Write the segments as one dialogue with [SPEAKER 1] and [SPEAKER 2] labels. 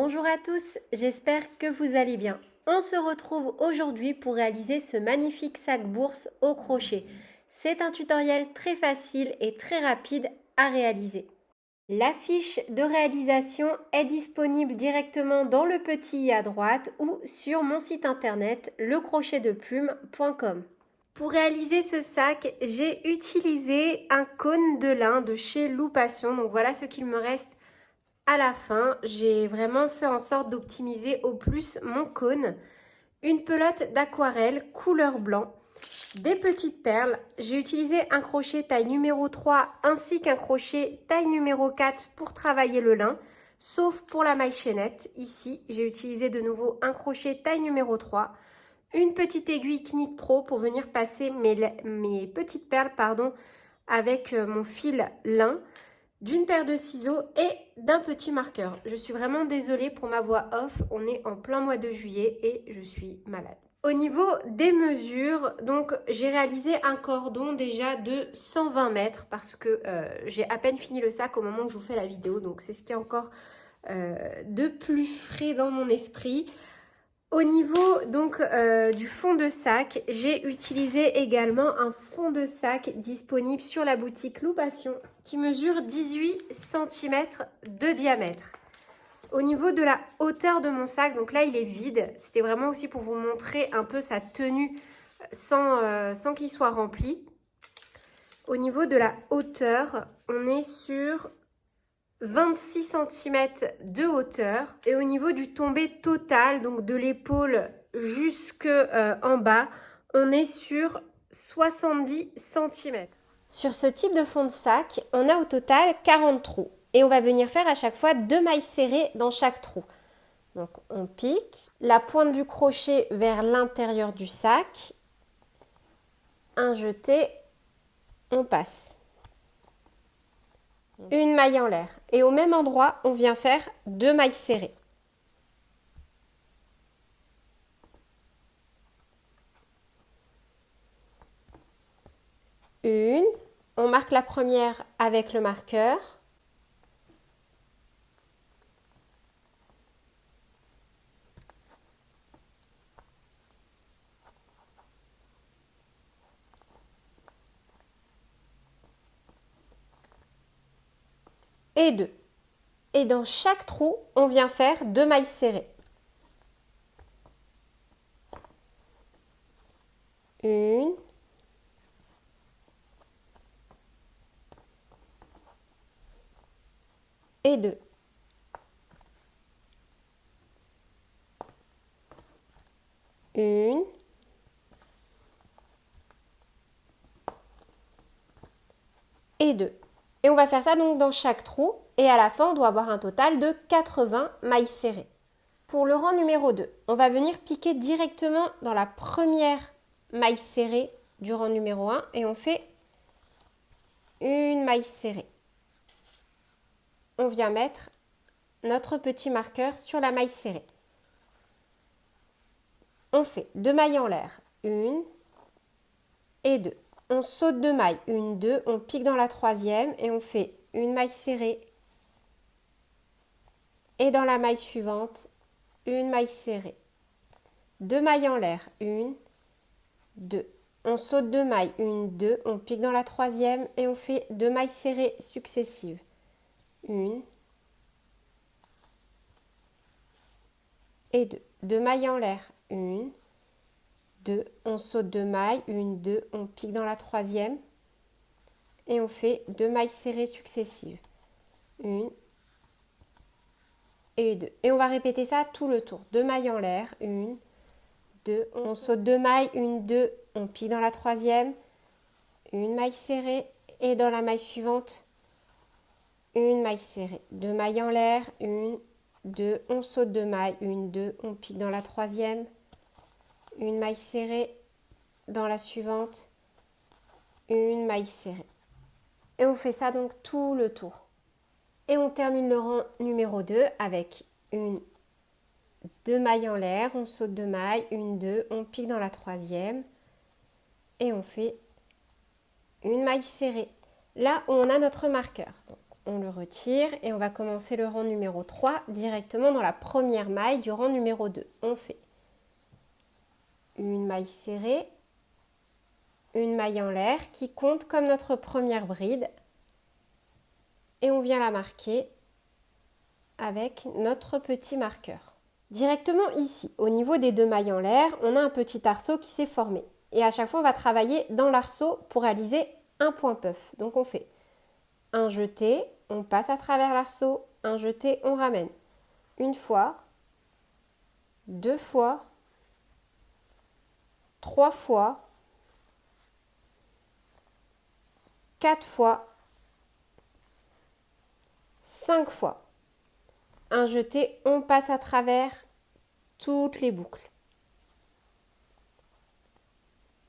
[SPEAKER 1] Bonjour à tous, j'espère que vous allez bien. On se retrouve aujourd'hui pour réaliser ce magnifique sac bourse au crochet. C'est un tutoriel très facile et très rapide à réaliser. La fiche de réalisation est disponible directement dans le petit i à droite ou sur mon site internet lecrochetdeplume.com. Pour réaliser ce sac, j'ai utilisé un cône de lin de chez Loupation. Donc voilà ce qu'il me reste à la fin. J'ai vraiment fait en sorte d'optimiser au plus mon cône. Une pelote d'aquarelle couleur blanc, des petites perles. J'ai utilisé un crochet taille numéro 3 ainsi qu'un crochet taille numéro 4 pour travailler le lin, sauf pour la maille chaînette. Ici, j'ai utilisé de nouveau un crochet taille numéro 3, une petite aiguille Knit Pro pour venir passer mes petites perles avec mon fil lin, d'une paire de ciseaux et d'un petit marqueur. Je suis vraiment désolée pour ma voix off, on est en plein mois de juillet et je suis malade. Au niveau des mesures, donc j'ai réalisé un cordon déjà de 120 mètres parce que j'ai à peine fini le sac au moment où je vous fais la vidéo, donc c'est ce qui est encore de plus frais dans mon esprit. Au niveau donc du fond de sac, j'ai utilisé également un fond de sac disponible sur la boutique Loupation qui mesure 18 cm de diamètre. Au niveau de la hauteur de mon sac, donc là il est vide, c'était vraiment aussi pour vous montrer un peu sa tenue sans qu'il soit rempli. Au niveau de la hauteur, on est sur 26 cm de hauteur et au niveau du tombé total, donc de l'épaule jusqu'en bas, on est sur 70 cm. Sur ce type de fond de sac, on a au total 40 trous et on va venir faire à chaque fois 2 mailles serrées dans chaque trou. Donc on pique la pointe du crochet vers l'intérieur du sac, un jeté, on passe. Une maille en l'air et au même endroit on vient faire 2 mailles serrées. Une, on marque la première avec le marqueur. Et 2. Et dans chaque trou, on vient faire 2 mailles serrées. Une. Et 2. Une. Et 2. Et on va faire ça donc dans chaque trou. Et à la fin, on doit avoir un total de 80 mailles serrées. Pour le rang numéro 2, on va venir piquer directement dans la première maille serrée du rang numéro 1 et on fait une maille serrée. On vient mettre notre petit marqueur sur la maille serrée. On fait 2 mailles en l'air, 1 et 2. On saute 2 mailles, 1, 2, on pique dans la troisième et on fait une maille serrée. Et dans la maille suivante, une maille serrée. 2 mailles en l'air, 1, 2. On saute 2 mailles, 1, 2, on pique dans la troisième et on fait 2 mailles serrées successives. 1 et 2. 2 mailles en l'air, 1, 2, on saute 2 mailles, 1, 2, on pique dans la troisième et on fait 2 mailles serrées successives. 1 et 2. Et on va répéter ça tout le tour. 2 mailles en l'air, 1, 2, on saute 2 mailles, 1, 2, on pique dans la troisième, une maille serrée et dans la maille suivante, une maille serrée. 2 mailles en l'air, 1, 2, on saute 2 mailles, 1, 2, on pique dans la troisième, une maille serrée, dans la suivante, une maille serrée. Et on fait ça donc tout le tour. Et on termine le rang numéro 2 avec 2 mailles en l'air, on saute 2 mailles, 1, 2, on pique dans la troisième et on fait une maille serrée. Là, on a notre marqueur. Donc, On le retire et on va commencer le rang numéro 3 directement dans la première maille du rang numéro 2. On fait une maille serrée, une maille en l'air qui compte comme notre première bride et on vient la marquer avec notre petit marqueur. Directement ici, au niveau des 2 mailles en l'air, on a un petit arceau qui s'est formé. Et à chaque fois, on va travailler dans l'arceau pour réaliser un point puff. Donc on fait un jeté, on passe à travers l'arceau, un jeté, on ramène. Une fois, 2 fois, 3 fois, 4 fois, 5 fois. Un jeté, on passe à travers toutes les boucles.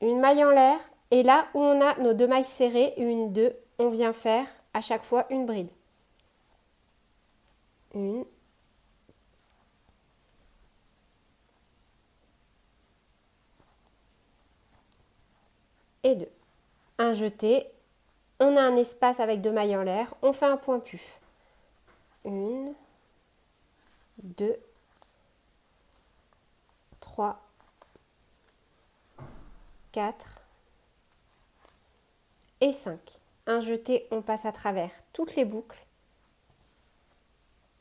[SPEAKER 1] Une maille en l'air et là où on a nos 2 mailles serrées, 1, 2, on vient faire à chaque fois une bride. 1, et 2. Un jeté, on a un espace avec 2 mailles en l'air, on fait un point puff. 1, 2, 3, 4 et 5. Un jeté, on passe à travers toutes les boucles.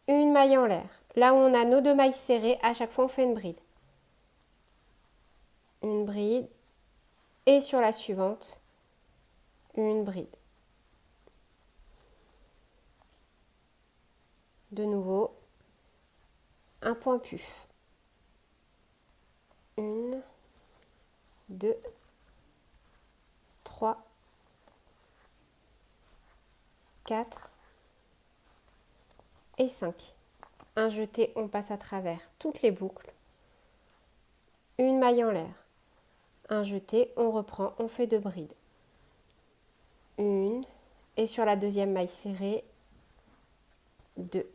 [SPEAKER 1] Une maille en l'air. Là où on a nos 2 mailles serrées, à chaque fois on fait une bride. Une bride et sur la suivante, une bride. De nouveau, un point puff. 1, 2, 3, 4 et 5. Un jeté, on passe à travers toutes les boucles. Une maille en l'air. Un jeté, on reprend, on fait 2 brides. Une et sur la deuxième maille serrée, 2.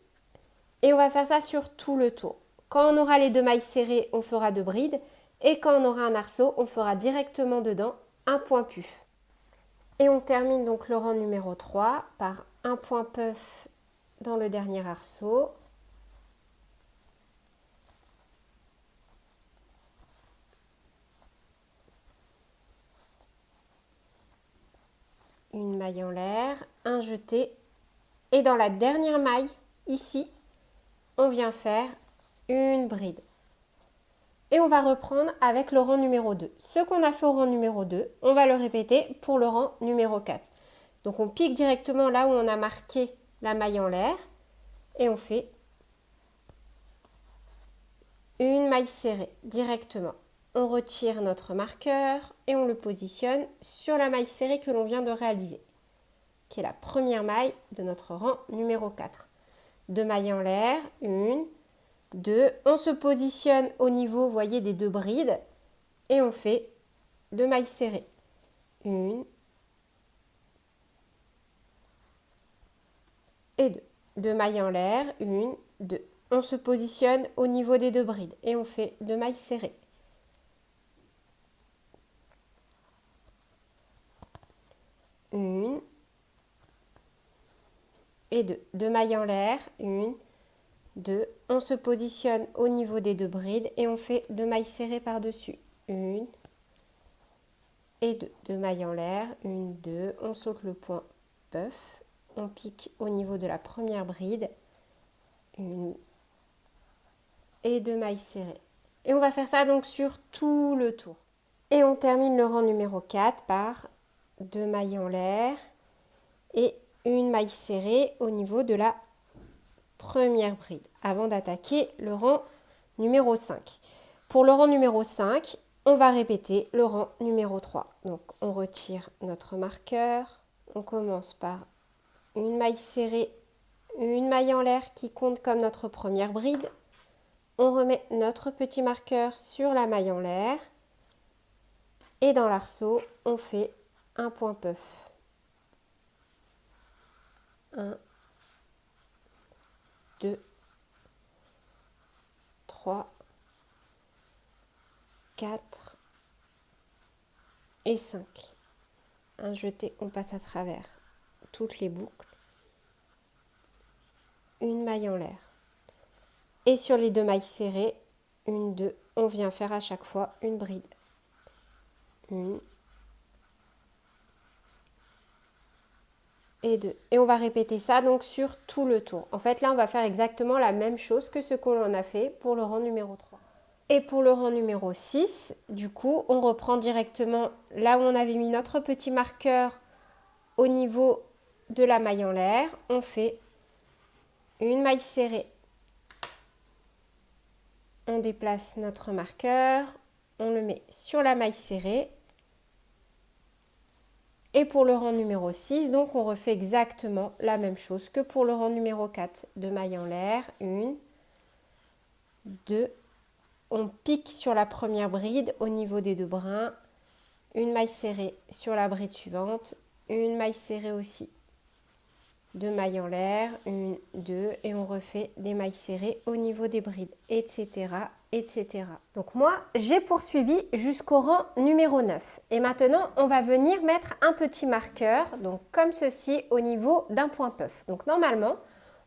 [SPEAKER 1] Et on va faire ça sur tout le tour. Quand on aura les 2 mailles serrées, on fera 2 brides. Et quand on aura un arceau, on fera directement dedans un point puff. Et on termine donc le rang numéro 3 par un point puff dans le dernier arceau. Une maille en l'air, un jeté. Et dans la dernière maille, ici, on vient faire une bride. Et on va reprendre avec le rang numéro 2. Ce qu'on a fait au rang numéro 2, on va le répéter pour le rang numéro 4. Donc on pique directement là où on a marqué la maille en l'air et on fait une maille serrée directement. On retire notre marqueur et on le positionne sur la maille serrée que l'on vient de réaliser, qui est la première maille de notre rang numéro 4. 2 mailles en l'air, 1, 2, on se positionne au niveau, vous voyez, des 2 brides et on fait 2 mailles serrées. 1 et 2. 2 mailles en l'air, 1, 2. On se positionne au niveau des 2 brides et on fait 2 mailles serrées. 1 et 2. 2 mailles en l'air, 1, 2. On se positionne au niveau des 2 brides et on fait 2 mailles serrées par-dessus. 1 et 2. 2 mailles en l'air, 1, 2. On saute le point puff. On pique au niveau de la première bride. 1 et 2 mailles serrées. Et on va faire ça donc sur tout le tour. Et on termine le rang numéro 4 par 2 mailles en l'air et une maille serrée au niveau de la première bride avant d'attaquer le rang numéro 5. Pour le rang numéro 5, on va répéter le rang numéro 3. Donc on retire notre marqueur, on commence par une maille serrée, une maille en l'air qui compte comme notre première bride. On remet notre petit marqueur sur la maille en l'air et dans l'arceau, on fait un point puff. 1, 2, 3, 4 et 5. Un jeté, on passe à travers toutes les boucles. une maille en l'air. Et sur les 2 mailles serrées, 1, 2, on vient faire à chaque fois une bride. 1 et 2. Et on va répéter ça donc sur tout le tour. En fait, là, on va faire exactement la même chose que ce qu'on a fait pour le rang numéro 3. Et pour le rang numéro 6, du coup, on reprend directement là où on avait mis notre petit marqueur au niveau de la maille en l'air. On fait une maille serrée. On déplace notre marqueur, on le met sur la maille serrée. Et pour le rang numéro 6, donc on refait exactement la même chose que pour le rang numéro 4. 2 mailles en l'air, 1, 2. On pique sur la première bride au niveau des 2 brins. Une maille serrée sur la bride suivante. Une maille serrée aussi. 2 mailles en l'air, 1, 2. Et on refait des mailles serrées au niveau des brides, etc. etc. Donc moi, j'ai poursuivi jusqu'au rang numéro 9. Et maintenant, on va venir mettre un petit marqueur, donc comme ceci, au niveau d'un point puff. Donc normalement,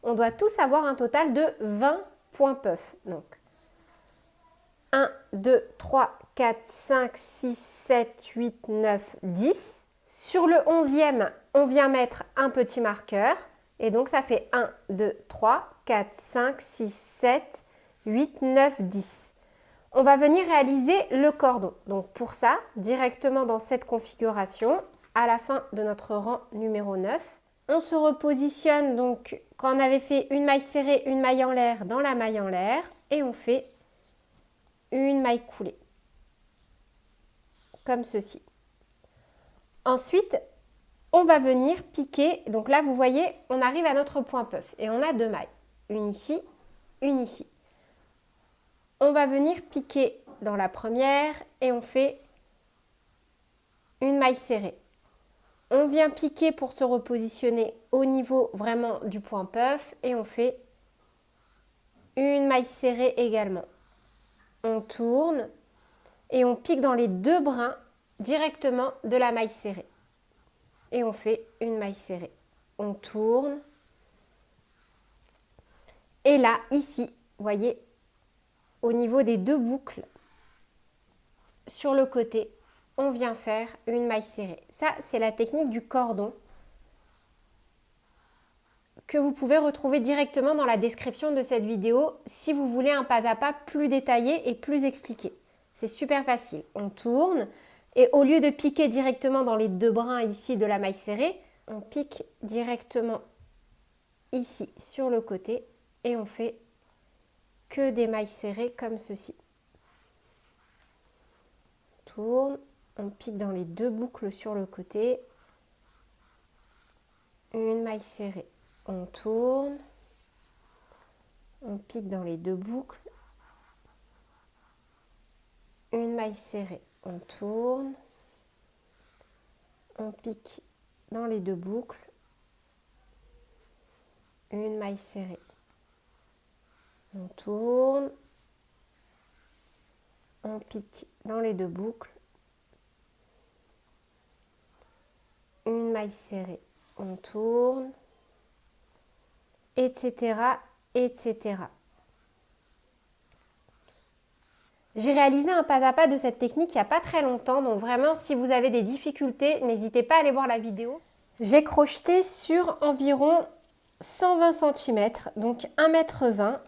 [SPEAKER 1] on doit tous avoir un total de 20 points puff. Donc 1, 2, 3, 4, 5, 6, 7, 8, 9, 10. Sur le 11e, on vient mettre un petit marqueur. Et donc ça fait 1, 2, 3, 4, 5, 6, 7, 8, 9, 10. On va venir réaliser le cordon. Donc pour ça, directement dans cette configuration, à la fin de notre rang numéro 9, on se repositionne donc quand on avait fait une maille serrée, une maille en l'air dans la maille en l'air et on fait une maille coulée. Comme ceci. Ensuite, on va venir piquer. Donc là, vous voyez, on arrive à notre point puff et on a 2 mailles. Une ici, une ici. On va venir piquer dans la première et on fait une maille serrée. On vient piquer pour se repositionner au niveau vraiment du point puff et on fait une maille serrée également. On tourne et on pique dans les 2 brins directement de la maille serrée. Et on fait une maille serrée. On tourne. Et là, ici, vous voyez, au niveau des 2 boucles, sur le côté, on vient faire une maille serrée. Ça, c'est la technique du cordon que vous pouvez retrouver directement dans la description de cette vidéo si vous voulez un pas à pas plus détaillé et plus expliqué. C'est super facile. On tourne et au lieu de piquer directement dans les 2 brins ici de la maille serrée, on pique directement ici sur le côté et on fait que des mailles serrées comme ceci. On tourne, on pique dans les 2 boucles sur le côté, une maille serrée. On tourne, on pique dans les 2 boucles, une maille serrée. On tourne, on pique dans les 2 boucles, une maille serrée. On tourne, on pique dans les 2 boucles, une maille serrée. On tourne, etc., etc. J'ai réalisé un pas à pas de cette technique il n'y a pas très longtemps, donc vraiment si vous avez des difficultés, n'hésitez pas à aller voir la vidéo. J'ai crocheté sur environ 120 cm, donc 1,20 m,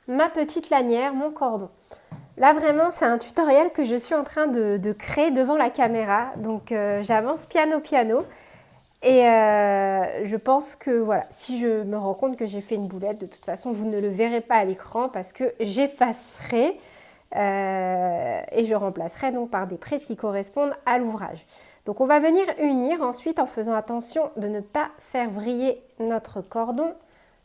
[SPEAKER 1] ma petite lanière, mon cordon. Là vraiment c'est un tutoriel que je suis en train de créer devant la caméra, donc j'avance piano piano. Et je pense que voilà, si je me rends compte que j'ai fait une boulette, de toute façon, vous ne le verrez pas à l'écran parce que j'effacerai et je remplacerai donc par des presses qui correspondent à l'ouvrage. Donc on va venir unir ensuite en faisant attention de ne pas faire vriller notre cordon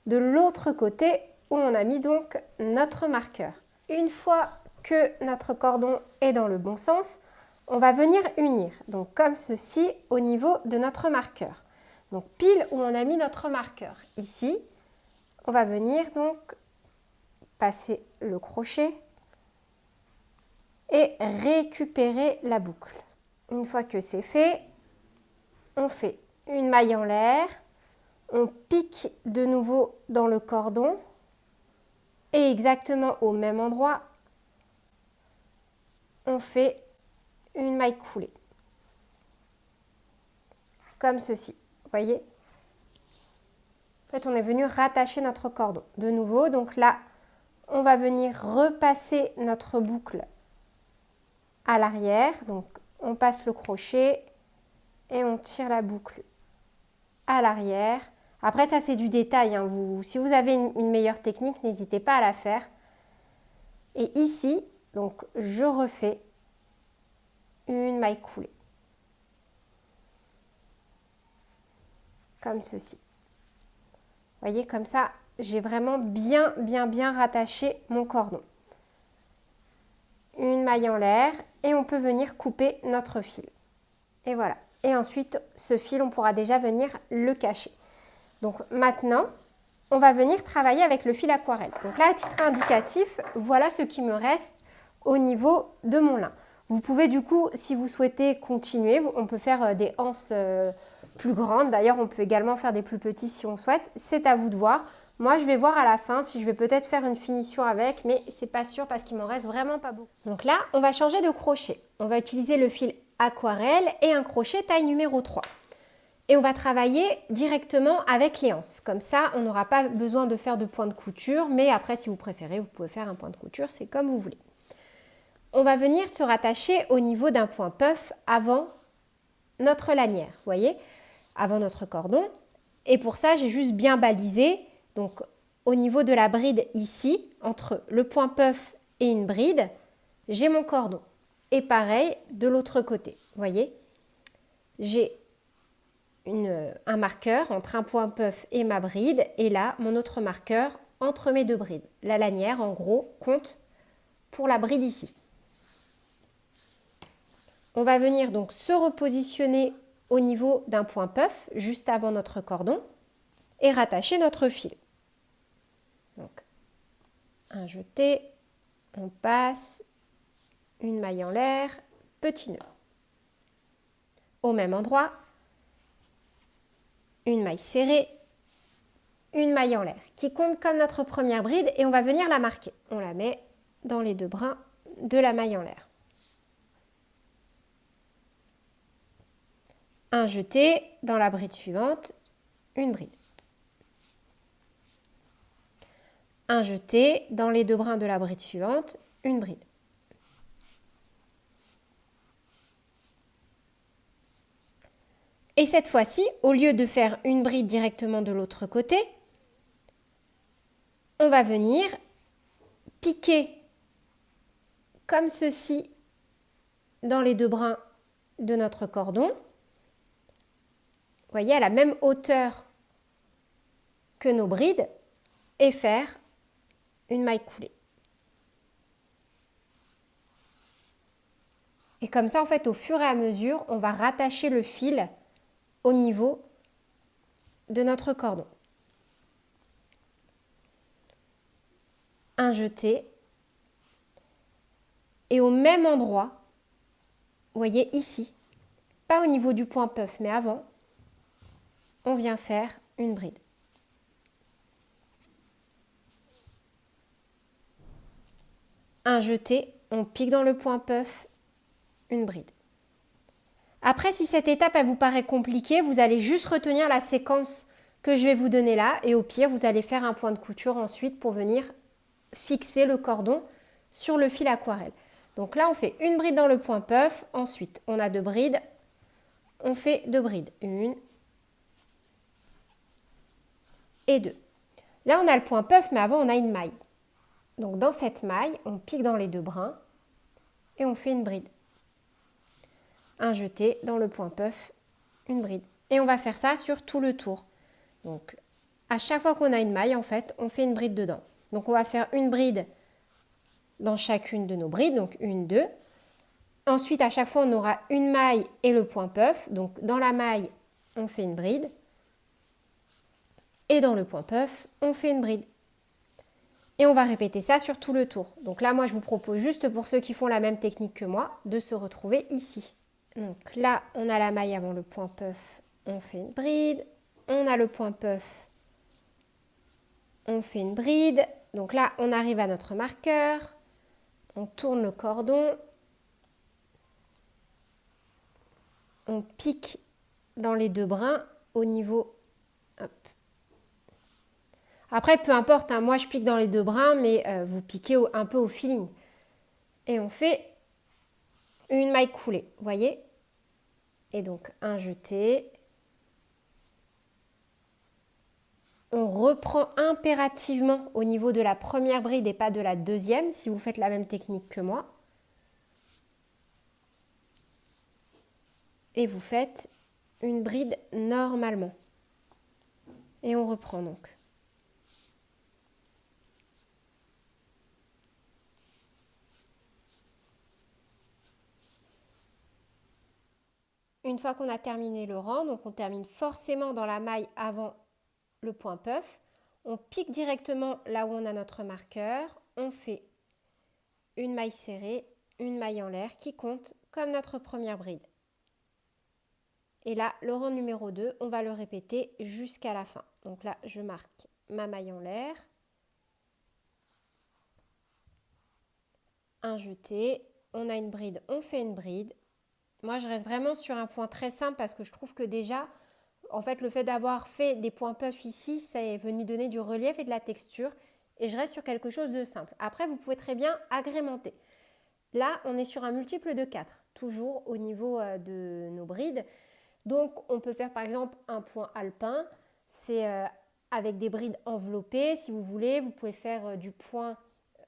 [SPEAKER 1] de l'autre côté où on a mis donc notre marqueur. Une fois que notre cordon est dans le bon sens, on va venir unir, donc comme ceci au niveau de notre marqueur. Donc pile où on a mis notre marqueur. Ici, on va venir donc passer le crochet et récupérer la boucle. Une fois que c'est fait, on fait une maille en l'air, On pique de nouveau dans le cordon et exactement au même endroit, on fait une maille coulée. Comme ceci, vous voyez? En fait, on est venu rattacher notre cordon. De nouveau, donc là, on va venir repasser notre boucle à l'arrière. Donc, on passe le crochet et on tire la boucle à l'arrière. Après, ça, c'est du détail, hein. Si vous avez une meilleure technique, n'hésitez pas à la faire. Et ici, donc, je refais une maille coulée. Comme ceci. Vous voyez, comme ça, j'ai vraiment bien rattaché mon cordon. Une maille en l'air et on peut venir couper notre fil. Et voilà. Et ensuite, ce fil, on pourra déjà venir le cacher. Donc maintenant, on va venir travailler avec le fil aquarelle. Donc là, à titre indicatif, voilà ce qui me reste au niveau de mon lin. Vous pouvez du coup, si vous souhaitez continuer, on peut faire des anses plus grandes. D'ailleurs, on peut également faire des plus petits si on souhaite. C'est à vous de voir. Moi, je vais voir à la fin si je vais peut-être faire une finition avec, mais c'est pas sûr parce qu'il m'en reste vraiment pas beaucoup. Donc là, on va changer de crochet. On va utiliser le fil aquarelle et un crochet taille numéro 3. Et on va travailler directement avec les anses. Comme ça, on n'aura pas besoin de faire de point de couture, mais après, si vous préférez, vous pouvez faire un point de couture, c'est comme vous voulez. On va venir se rattacher au niveau d'un point puff avant notre lanière, vous voyez, avant notre cordon. Et pour ça, j'ai juste bien balisé, donc au niveau de la bride ici, entre le point puff et une bride, j'ai mon cordon. Et pareil de l'autre côté, vous voyez, j'ai un marqueur entre un point puff et ma bride, et là, mon autre marqueur entre mes deux brides. La lanière, en gros, compte pour la bride ici. On va venir donc se repositionner au niveau d'un point puff, juste avant notre cordon, et rattacher notre fil. Donc, un jeté, on passe, une maille en l'air, petit nœud. Au même endroit, une maille serrée, une maille en l'air, qui compte comme notre première bride et on va venir la marquer. On la met dans les deux brins de la maille en l'air. Un jeté dans la bride suivante, une bride. Un jeté dans les deux brins de la bride suivante, une bride. Et cette fois-ci, au lieu de faire une bride directement de l'autre côté, on va venir piquer comme ceci dans les deux brins de notre cordon. Vous voyez, à la même hauteur que nos brides et faire une maille coulée. Et comme ça, en fait, au fur et à mesure, on va rattacher le fil au niveau de notre cordon. Un jeté. Et au même endroit, vous voyez ici, pas au niveau du point puff, mais avant, on vient faire une bride. Un jeté, on pique dans le point puff, une bride. Après, si cette étape elle vous paraît compliquée, vous allez juste retenir la séquence que je vais vous donner là et au pire, vous allez faire un point de couture ensuite pour venir fixer le cordon sur le fil aquarelle. Donc là, on fait une bride dans le point puff, ensuite on a deux brides, on fait deux brides, une et deux. Là, on a le point puff, mais avant, on a une maille. Donc dans cette maille, on pique dans les deux brins et on fait une bride. Un jeté dans le point puff, une bride. Et on va faire ça sur tout le tour. Donc à chaque fois qu'on a une maille, en fait, on fait une bride dedans. Donc on va faire une bride dans chacune de nos brides, donc une, deux. Ensuite, à chaque fois, on aura une maille et le point puff. Donc dans la maille, on fait une bride. Et dans le point puff, on fait une bride. Et on va répéter ça sur tout le tour. Donc là, moi, je vous propose juste pour ceux qui font la même technique que moi, de se retrouver ici. Donc là, on a la maille avant le point puff, on fait une bride. on a le point puff, on fait une bride. Donc là, on arrive à notre marqueur, on tourne le cordon, on pique dans les deux brins au niveau. Hop. Après, peu importe, hein, moi je pique dans les deux brins, mais vous piquez un peu au feeling. Et on fait une maille coulée, vous voyez? Et donc un jeté. On reprend impérativement au niveau de la première bride et pas de la deuxième, si vous faites la même technique que moi. Et vous faites une bride normalement. Et on reprend donc. Une fois qu'on a terminé le rang, donc on termine forcément dans la maille avant le point puff, on pique directement là où on a notre marqueur, on fait une maille serrée, une maille en l'air qui compte comme notre première bride. Et là, le rang numéro 2, on va le répéter jusqu'à la fin. Donc là, je marque ma maille en l'air, un jeté, on a une bride, on fait une bride. Moi, je reste vraiment sur un point très simple parce que je trouve que déjà, en fait, le fait d'avoir fait des points puff ici, ça est venu donner du relief et de la texture. Et je reste sur quelque chose de simple. Après, vous pouvez très bien agrémenter. Là, on est sur un multiple de 4, toujours au niveau de nos brides. Donc, on peut faire par exemple un point alpin. C'est avec des brides enveloppées, si vous voulez. Vous pouvez faire du point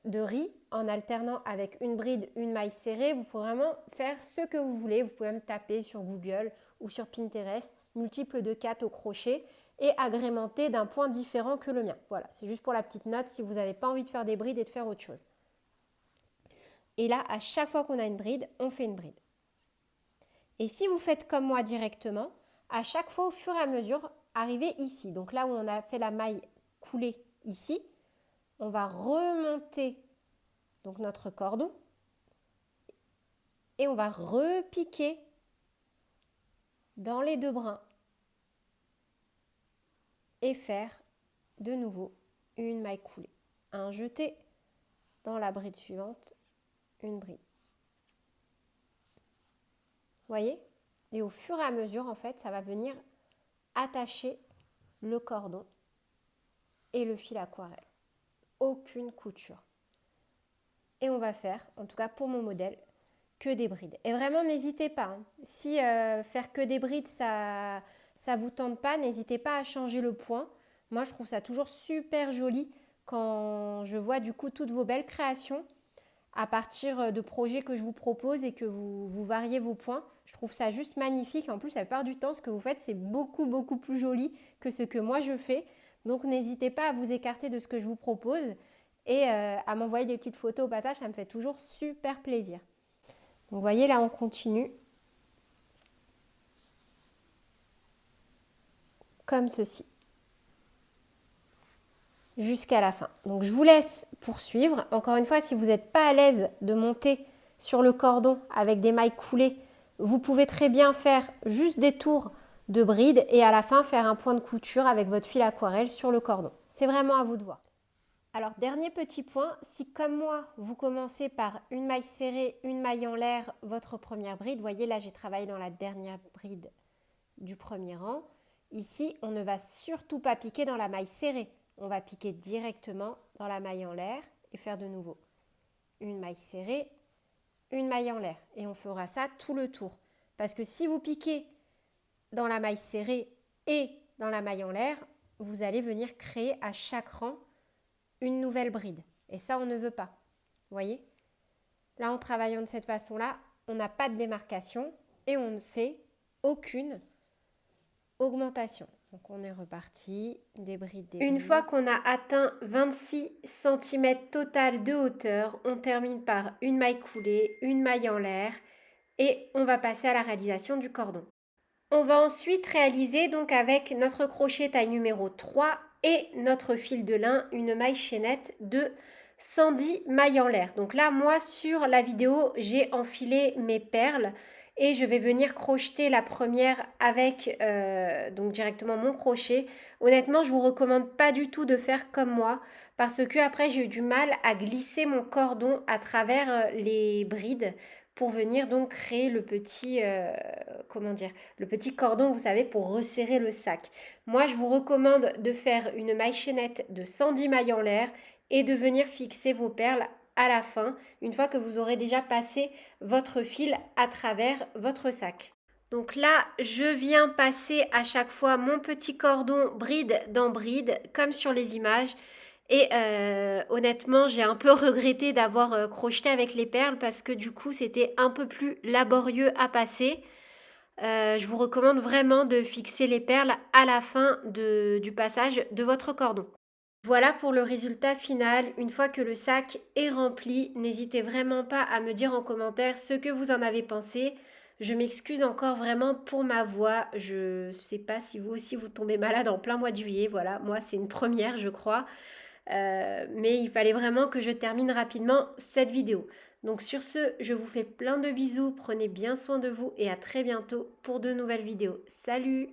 [SPEAKER 1] de riz en alternant avec une bride, une maille serrée. Vous pouvez vraiment faire ce que vous voulez. Vous pouvez même taper sur Google ou sur Pinterest, multiple de 4 au crochet et agrémenter d'un point différent que le mien. Voilà, c'est juste pour la petite note si vous n'avez pas envie de faire des brides et de faire autre chose. Et là, à chaque fois qu'on a une bride, on fait une bride. Et si vous faites comme moi directement, à chaque fois au fur et à mesure, arrivez ici. Donc là où on a fait la maille coulée ici, on va remonter donc notre cordon et on va repiquer dans les deux brins et faire de nouveau une maille coulée. Un jeté dans la bride suivante, une bride. Vous voyez? Et au fur et à mesure, en fait, ça va venir attacher le cordon et le fil aquarelle. Aucune couture. Et on va faire, en tout cas pour mon modèle, que des brides. Et vraiment, n'hésitez pas. Hein. Si faire que des brides, ça vous tente pas, n'hésitez pas à changer le point. Moi, je trouve ça toujours super joli quand je vois du coup toutes vos belles créations à partir de projets que je vous propose et que vous variez vos points. Je trouve ça juste magnifique. En plus, la plupart du temps, ce que vous faites, c'est beaucoup, beaucoup plus joli que ce que moi je fais. Donc, n'hésitez pas à vous écarter de ce que je vous propose et à m'envoyer des petites photos au passage. Ça me fait toujours super plaisir. Donc, vous voyez, là, on continue. Comme ceci. Jusqu'à la fin. Donc, je vous laisse poursuivre. Encore une fois, si vous n'êtes pas à l'aise de monter sur le cordon avec des mailles coulées, vous pouvez très bien faire juste des tours de bride et à la fin faire un point de couture avec votre fil aquarelle sur le cordon. C'est vraiment à vous de voir. Alors, dernier petit point, si comme moi, vous commencez par une maille serrée, une maille en l'air, votre première bride, vous voyez là, j'ai travaillé dans la dernière bride du premier rang. Ici, on ne va surtout pas piquer dans la maille serrée. On va piquer directement dans la maille en l'air et faire de nouveau une maille serrée, une maille en l'air. Et on fera ça tout le tour. Parce que si vous piquez dans la maille serrée et dans la maille en l'air, vous allez venir créer à chaque rang une nouvelle bride. Et ça, on ne veut pas. Vous voyez? Là, en travaillant de cette façon-là, on n'a pas de démarcation et on ne fait aucune augmentation. Donc, on est reparti, des brides, des brides. Une fois qu'on a atteint 26 cm total de hauteur, on termine par une maille coulée, une maille en l'air et on va passer à la réalisation du cordon. On va ensuite réaliser donc avec notre crochet taille numéro 3 et notre fil de lin une maille chaînette de 110 mailles en l'air. Donc là, moi, sur la vidéo, j'ai enfilé mes perles et je vais venir crocheter la première avec donc directement mon crochet. Honnêtement, je vous recommande pas du tout de faire comme moi parce que après j'ai eu du mal à glisser mon cordon à travers les brides pour venir donc créer le petit comment dire, le petit cordon, vous savez, pour resserrer le sac. Moi, je vous recommande de faire une maille chaînette de 110 mailles en l'air et de venir fixer vos perles à la fin, une fois que vous aurez déjà passé votre fil à travers votre sac. Donc là, je viens passer à chaque fois mon petit cordon bride dans bride, comme sur les images. Et honnêtement, j'ai un peu regretté d'avoir crocheté avec les perles parce que du coup, c'était un peu plus laborieux à passer. Je vous recommande vraiment de fixer les perles à la fin du passage de votre cordon. Voilà pour le résultat final. Une fois que le sac est rempli, n'hésitez vraiment pas à me dire en commentaire ce que vous en avez pensé. Je m'excuse encore vraiment pour ma voix. Je sais pas si vous aussi vous tombez malade en plein mois de juillet. Voilà, moi c'est une première je crois. Mais il fallait vraiment que je termine rapidement cette vidéo. Donc sur ce, je vous fais plein de bisous. Prenez bien soin de vous et à très bientôt pour de nouvelles vidéos. Salut!